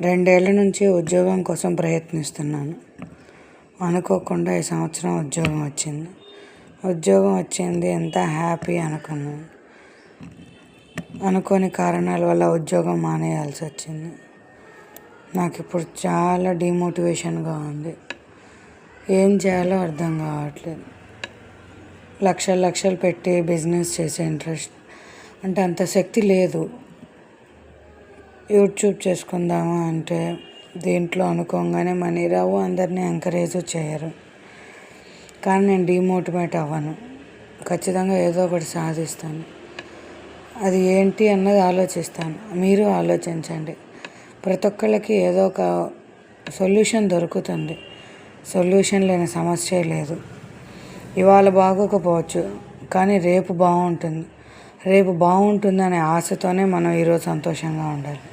2 ఏళ్ల నుంచి ఉద్యోగం కోసం ప్రయత్నిస్తున్నాను. అనుకోకుండా ఈ సంవత్సరం ఉద్యోగం వచ్చింది. ఎంత హ్యాపీ అనుకున్నాను. అనుకోని కారణాల వల్ల ఉద్యోగం మానేయాల్సి వచ్చింది. నాకు ఇప్పుడు చాలా డిమోటివేషన్గా ఉంది. ఏం చేయాలో అర్థం కావట్లేదు. లక్షలు పెట్టి బిజినెస్ చేసే ఇంట్రెస్ట్ అంటే అంత శక్తి లేదు. యూట్యూబ్ చేసుకుందాము అంటే దీంట్లో అనుకోగానే మనీ రావు, అందరినీ ఎంకరేజ్ చేయరు. కానీ నేను డిమోటివేట్ అవ్వను. ఖచ్చితంగా ఏదో ఒకటి సాధిస్తాను. అది ఏంటి అన్నది ఆలోచిస్తాను. మీరు ఆలోచించండి. ప్రతి ఒక్కళ్ళకి ఏదో ఒక సొల్యూషన్ దొరుకుతుంది. సొల్యూషన్ లేని సమస్య లేదు. ఇవాళ బాగోకపోవచ్చు, కానీ రేపు బాగుంటుంది. రేపు బాగుంటుందనే ఆశతోనే మనం ఈరోజు సంతోషంగా ఉండాలి.